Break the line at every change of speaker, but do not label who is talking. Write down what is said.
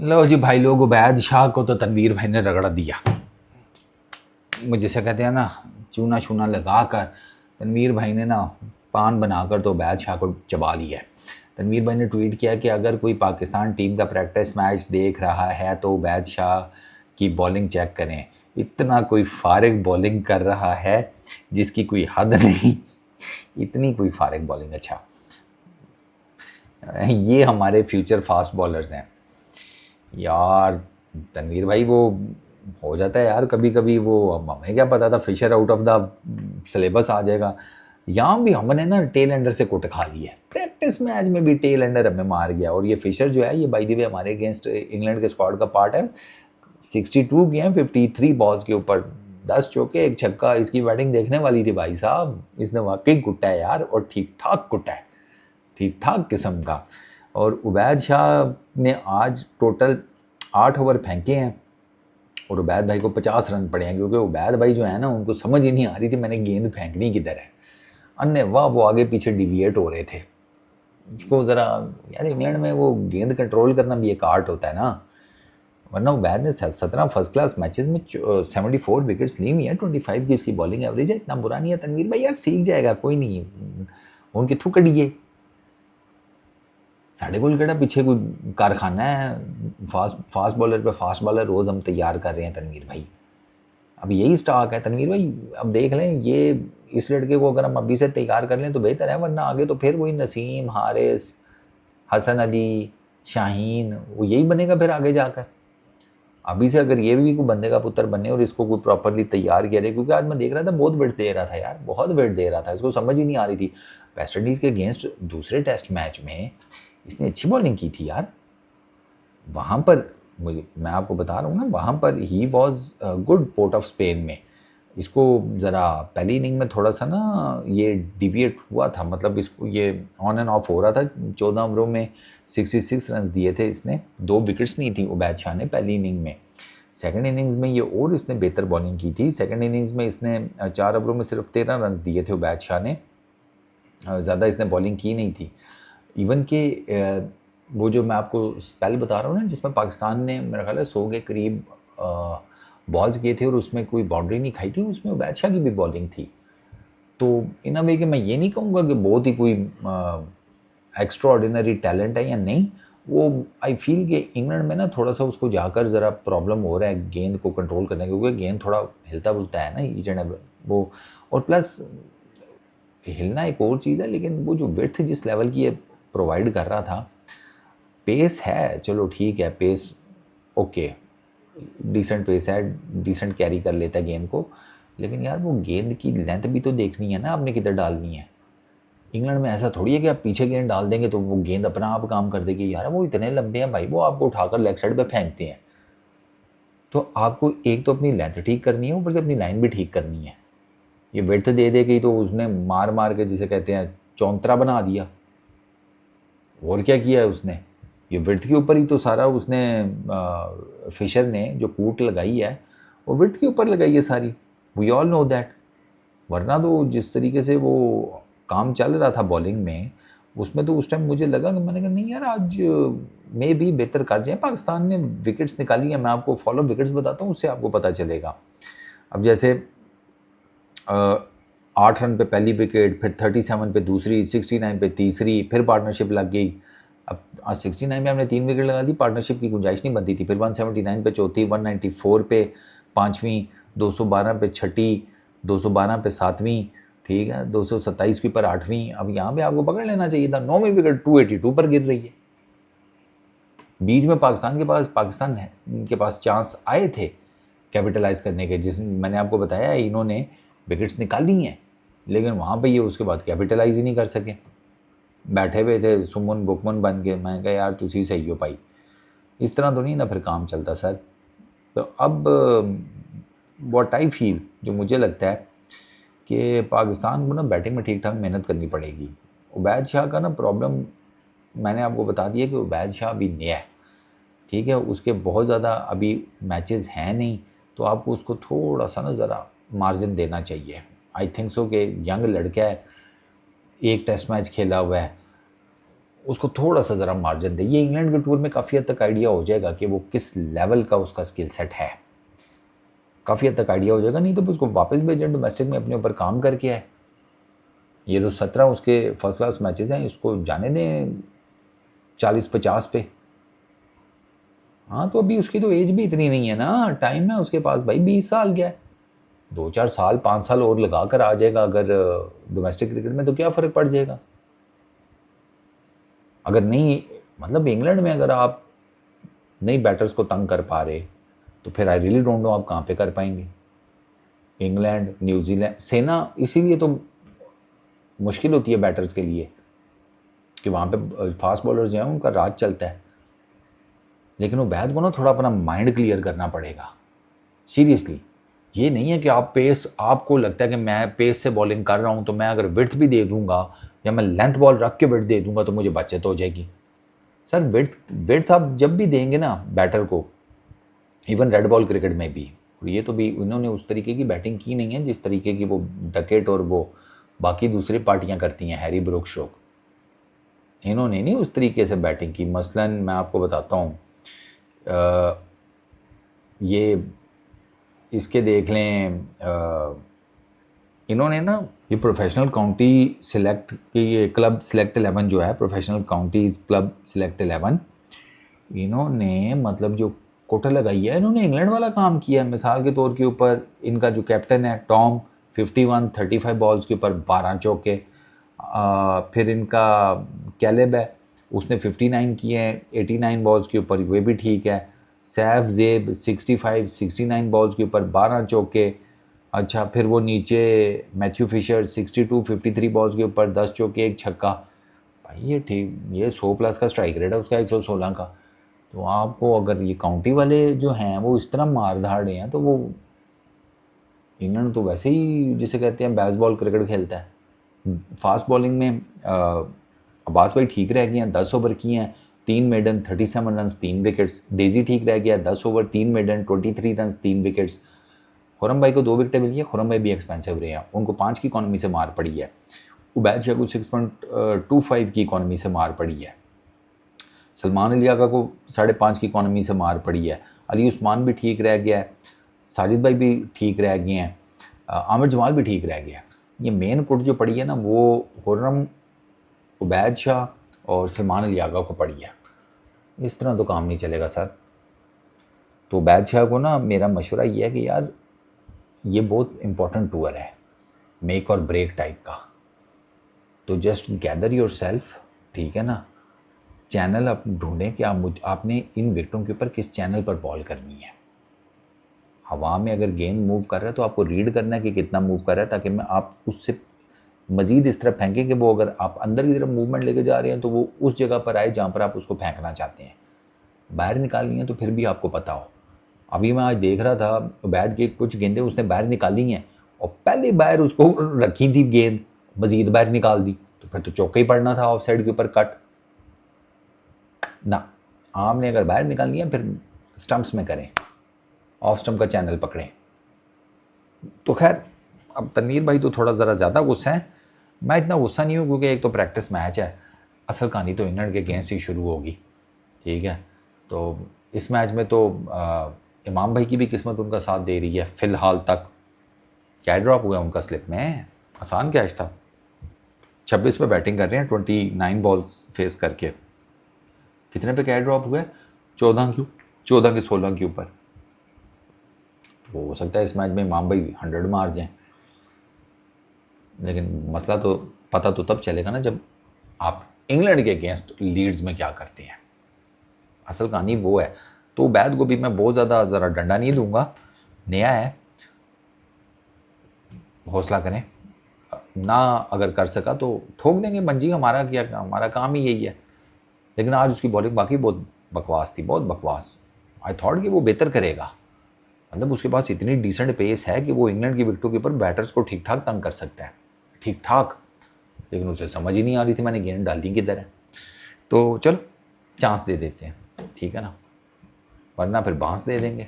लो जी भाई लोग, उबैद शाह को तो तनवीर भाई ने रगड़ा दिया। मुझे से कहते हैं ना, चूना शूना लगा कर तनवीर भाई ने ना पान बनाकर तो उबैद शाह को चबा लिया है। तनवीर भाई ने ट्वीट किया कि अगर कोई पाकिस्तान टीम का प्रैक्टिस मैच देख रहा है तो उबैद शाह की बॉलिंग चेक करें। इतना कोई फारिग बॉलिंग कर रहा है जिसकी कोई हद नहीं। इतनी कोई फारिग बॉलिंग। अच्छा, ये हमारे फ्यूचर फास्ट बॉलर्स हैं यार। तनवीर भाई वो हो जाता है यार कभी कभी, वो अब हमें क्या पता था fisher out of the syllabus आ जाएगा। यहाँ भी हमने ना टेल एंडर से कुट खा ली है। प्रैक्टिस मैच में भी टेल एंडर हमें मार गया। और ये फिशर जो है, ये बाय द वे हमारे अगेंस्ट इंग्लैंड के स्क्वाड का पार्ट है। 62 किए हैं 53 बॉल्स के ऊपर, 10 चौके 1 छक्का। इसकी बैटिंग देखने वाली थी भाई साहब। इसने वाकई कुटा है यार, और ठीक ठाक कुटा है, ठीक ठाक किस्म का। और उबैद शाह ने आज टोटल 8 ओवर फेंके हैं और उबैद भाई को 50 रन पड़े हैं, क्योंकि उबैद भाई जो है ना, उनको समझ ही नहीं आ रही थी मैंने गेंद फेंकनी किधर है। अन्य वाह, वो आगे पीछे डिविएट हो रहे थे। उसको ज़रा यार, इंग्लैंड में वो गेंद कंट्रोल करना भी एक आर्ट होता है ना। वरना उबैद ने 17 फर्स्ट क्लास मैचेस में 74 विकेट्स ली हुई है। 25 की उसकी बॉलिंग एवरेज है। इतना बुरा नहीं है तनवीर भाई यार, सीख जाएगा, कोई नहीं। उनकी थू कड़िए, साढ़े को केड़ा पीछे कोई कारखाना है। फास्ट बॉलर पे फास्ट बॉलर रोज़ हम तैयार कर रहे हैं तनवीर भाई। अब यही स्टॉक है तनवीर भाई। अब देख लें, ये इस लड़के को अगर हम अभी से तैयार कर लें तो बेहतर है, वरना आगे तो फिर वही नसीम, हारिस, हसन अली, शाहीन, वो यही बनेगा फिर आगे जाकर। अभी से अगर ये भी कोई बंदे का पुत्र बने और इसको कोई प्रॉपरली तैयार किया रहे, क्योंकि आज मैं देख रहा था बहुत वेट दे रहा था यार, बहुत वेट दे रहा था। इसको समझ ही नहीं आ रही थी। वेस्ट इंडीज़ के अगेंस्ट दूसरे टेस्ट मैच में इसने अच्छी बॉलिंग की थी यार। वहाँ पर मैं आपको बता रहा हूँ ना, वहाँ पर he was good port of Spain में। इसको ज़रा पहली इनिंग में थोड़ा सा ना ये डिविएट हुआ था, मतलब इसको ये ऑन एंड ऑफ हो रहा था। 14 ओवरों में 66 रन दिए थे इसने, 2 विकेट्स नहीं थी उबैद शाह ने पहली इनिंग में। सेकंड इनिंग्स में ये और इसने बेहतर बॉलिंग की थी। सेकंड इनिंग्स में इसने 4 ओवरों में सिर्फ 13 रन दिए थे उबैद शाह ने। ज़्यादा इसने बॉलिंग की नहीं थी। इवन के वो जो मैं आपको स्पेल बता रहा हूँ ना, जिसमें पाकिस्तान ने मेरा ख्याल है 100 के करीब बॉल्स किए थे और उसमें कोई बाउंड्री नहीं खाई थी, उसमें उबैद शाह की भी बॉलिंग थी। तो इन अ वे कि मैं ये नहीं कहूँगा कि बहुत ही कोई एक्स्ट्रा ऑर्डिनरी टैलेंट है या नहीं। वो आई फील कि इंग्लैंड में ना थोड़ा सा उसको जाकर ज़रा प्रॉब्लम हो रहा है गेंद को कंट्रोल करने, क्योंकि गेंद थोड़ा हिलता बुलता है ना ईच एंड वो। और प्लस हिलना एक और चीज़ है, लेकिन वो जो विड्थ जिस लेवल की ये प्रोवाइड कर रहा था, पेस है, चलो ठीक है, पेस ओके, डिसेंट पेस है, डिसेंट कैरी कर लेता है गेंद को। लेकिन यार वो गेंद की लेंथ भी तो देखनी है ना, आपने किधर डालनी है। इंग्लैंड में ऐसा थोड़ी है कि आप पीछे गेंद डाल देंगे तो वो गेंद अपना आप काम कर देगी। यार वो इतने लंबे हैं भाई, वो आपको उठाकर लेग साइड पे फेंकते हैं। तो आपको एक तो अपनी लेंथ ठीक करनी है, ऊपर से अपनी लाइन भी ठीक करनी है। ये विड्थ दे दे गई तो उसने मार मार के, जिसे कहते हैं, चौंतरा बना दिया। और क्या किया है उसने, ये विड्थ के ऊपर ही तो सारा उसने फिशर ने जो कूट लगाई है वो विड्थ के ऊपर लगाई है सारी। We all know that. वरना तो जिस तरीके से वो काम चल रहा था बॉलिंग में, उसमें तो उस टाइम मुझे लगा कि मैंने कहा नहीं यार, आज मे भी बेहतर कर जाए। पाकिस्तान ने विकेट्स निकाली है, मैं आपको फॉलो विकेट्स बताता हूँ, उससे आपको पता चलेगा। अब जैसे 8 रन पे पहली विकेट, फिर 37 पे दूसरी, 69 पे तीसरी, फिर पार्टनरशिप लग गई। अब 69 में हमने 3 विकेट लगा दी, पार्टनरशिप की गुंजाइश नहीं बनती थी। फिर 179 पे चौथी, 194 पे पाँचवीं, 212 पे छठी, 212 पे सातवीं, ठीक है, 227 के ऊपर आठवीं। अब यहाँ पे आपको पकड़ लेना चाहिए था, 9वीं विकेट 282 पर गिर रही है। बीच में पाकिस्तान के पास चांस आए थे कैपिटलाइज करने के, जिस मैंने आपको बताया इन्होंने विकेट्स निकाली हैं, लेकिन वहाँ पे ये उसके बाद कैपिटलाइज ही नहीं कर सके। बैठे हुए थे सुमन बुकमन बन के। मैं कहा यार तुसी सही हो पाई, इस तरह तो नहीं ना फिर काम चलता सर। तो अब व्हाट आई फील, जो मुझे लगता है कि पाकिस्तान को ना बैटिंग में ठीक ठाक मेहनत करनी पड़ेगी। उबैद शाह का ना प्रॉब्लम मैंने आपको बता दिया कि उबैद शाह अभी नया है, ठीक है, उसके बहुत ज़्यादा अभी मैचेस हैं नहीं, तो आपको उसको थोड़ा सा ना ज़रा मार्जिन देना चाहिए। आई थिंक सो कि यंग लड़का है, एक टेस्ट मैच खेला हुआ है, उसको थोड़ा सा ज़रा मार्जिन दे। ये इंग्लैंड के टूर में काफ़ी हद तक आइडिया हो जाएगा कि वो किस लेवल का उसका स्किल सेट है, काफ़ी हद तक आइडिया हो जाएगा। नहीं तो उसको वापस भेजें डोमेस्टिक में, अपने ऊपर काम करके आए। ये जो 17 उसके फर्स्ट क्लास मैचेस हैं, इसको जाने दें 40-50 पे। हाँ तो अभी उसकी तो एज भी इतनी नहीं है ना, टाइम है उसके पास भाई, 20 साल क्या है, 2-4 साल 5 साल और लगा कर आ जाएगा अगर डोमेस्टिक क्रिकेट में, तो क्या फ़र्क पड़ जाएगा। अगर नहीं, मतलब इंग्लैंड में अगर आप नई बैटर्स को तंग कर पा रहे, तो फिर आई रियली डोंट नो आप कहाँ पे कर पाएंगे। इंग्लैंड, न्यूजीलैंड, सेना, इसीलिए तो मुश्किल होती है बैटर्स के लिए कि वहाँ पे फास्ट बॉलर्स जो हैं उनका राज चलता है। लेकिन वो बैद को ना थोड़ा अपना माइंड क्लियर करना पड़ेगा सीरियसली। ये नहीं है कि आप पेस, आपको लगता है कि मैं पेस से बॉलिंग कर रहा हूँ तो मैं अगर विड्थ भी दे दूंगा या मैं लेंथ बॉल रख के विड्थ दे दूंगा तो मुझे बचत हो जाएगी। सर विड्थ आप जब भी देंगे ना बैटर को, इवन रेड बॉल क्रिकेट में भी, और ये तो भी इन्होंने उस तरीके की बैटिंग की नहीं है जिस तरीके की वो डकेट और वो बाकी दूसरी पार्टियां करती हैं, हैरी ब्रूक शो, इन्होंने नहीं उस तरीके से बैटिंग की। मसलन मैं आपको बताता हूँ, ये इसके देख लें, इन्होंने ना ये प्रोफेशनल काउंटी सिलेक्ट की, ये क्लब सिलेक्ट 11 जो है, प्रोफेशनल काउंटीज़ क्लब सिलेक्ट 11, इन्होंने मतलब जो कोटा लगाई है, इन्होंने इंग्लैंड वाला काम किया है। मिसाल के तौर के ऊपर इनका जो कैप्टन है टॉम, 35 बॉल्स के ऊपर 12 चौके। फिर इनका कैलेब है, उसने 59 किए हैं 89 बॉल्स के ऊपर, वे भी ठीक है। सैफ जेब 69 बॉल्स के ऊपर 12 चौके। अच्छा, फिर वो नीचे मैथ्यू फिशर 53 बॉल्स के ऊपर 10 चौके 1 छक्का। भाई ये ठीक, ये 100+ का स्ट्राइक रेट है उसका, 116 का। तो आपको अगर ये काउंटी वाले जो हैं वो इस तरह मार धाड़े हैं, तो वो इंग्लैंड तो वैसे ही जिसे कहते हैं बेसबॉल क्रिकेट खेलता है। फास्ट बॉलिंग में अब्बास भाई ठीक रह गए हैं, 10 ओवर किए हैं, 3 मेडन 37 रन 3 विकेट्स। डेजी ठीक रह गया, 10 over 3 maiden 23 run 3 wickets. Khurram भाई को 2 विकेटें मिली है, खुरम भाई भी एक्सपेंसिव रहे हैं, उनको 5 की इकॉनमी से मार पड़ी है। उबैद शाह को 6.25 की इकॉनमी से मार पड़ी है। सलमान अली आगा को 5.5 की इकॉनमी से मार पड़ी है। अली उस्मान भी ठीक रह गया है, साजिद भाई भी ठीक रह गए हैं, आमिर जमाल भी ठीक रह गया। ये मेन कुट जो पड़ी है ना, वो खुर्रम, उबैद शाह और सलमान अली आगा को पड़ी है। इस तरह तो काम नहीं चलेगा सर। तो उबैद शाह को ना मेरा मशवरा ये है कि यार ये बहुत इम्पोर्टेंट टूर है, मेक और ब्रेक टाइप का, तो जस्ट गैदर योर सेल्फ, ठीक है ना। चैनल आप ढूंढें कि आपने इन विकेटों के ऊपर किस चैनल पर बॉल करनी है। हवा में अगर गेंद मूव कर रहा है तो आपको रीड करना है कि कितना मूव कर रहा है, ताकि मैं आप उससे मज़ीद इस तरह फेंकें कि वो, अगर आप अंदर की तरफ मूवमेंट लेके जा रहे हैं तो वो उस जगह पर आए जहाँ पर आप उसको फेंकना चाहते हैं। बाहर निकालनी है तो फिर भी आपको पता हो। अभी मैं आज देख रहा था, उबैद की कुछ गेंदें उसने बाहर निकाली हैं और पहले बाहर उसको रखी थी गेंद, मज़ीद बाहर निकाल दी, तो फिर तो चौका ही पड़ना था ऑफ साइड के ऊपर कट ना। आपने अगर बाहर निकालनी है फिर स्टंप्स में करें, ऑफ स्टंप का चैनल पकड़ें। तो खैर, अब तनवीर भाई तो थोड़ा ज़रा ज़्यादा गुस्सा है, मैं इतना गुस्सा नहीं हूँ क्योंकि एक तो प्रैक्टिस मैच है, असल कहानी तो इंग्लैंड के अगेंस्ट ही शुरू होगी, ठीक है। तो इस मैच में तो इमाम भाई की भी किस्मत उनका साथ दे रही है फ़िलहाल तक। क्या ड्रॉप हुआ उनका स्लिप में, आसान कैच था। 26 पे बैटिंग कर रहे हैं 29 बॉल्स फेस करके। कितने पे कैच ड्रॉप हुआ है? 14 के 16 के ऊपर। हो सकता है इस मैच में इमाम भाई 100 मार जाएं, लेकिन मसला तो पता तो तब चलेगा ना जब आप इंग्लैंड के अगेंस्ट लीड्स में क्या करते हैं। असल कहानी वो है। तो बैद को भी मैं बहुत ज़्यादा ज़रा डंडा नहीं दूंगा, नया है, हौसला करें ना, अगर कर सका तो ठोक देंगे मंजी, हमारा क्या, हमारा काम ही यही है। लेकिन आज उसकी बॉलिंग बाकी बहुत बकवास थी, बहुत बकवास। आई थॉट कि वो बेहतर करेगा, मतलब उसके पास इतनी डिसेंट पेस है कि वो इंग्लैंड की विकेटों के ऊपर बैटर्स को ठीक ठाक तंग कर सकता है, ठीक ठाक। लेकिन उसे समझ ही नहीं आ रही थी मैंने गेंद डाल दी किधर है। तो चलो चांस दे देते हैं, ठीक है ना, वरना फिर बांस दे देंगे।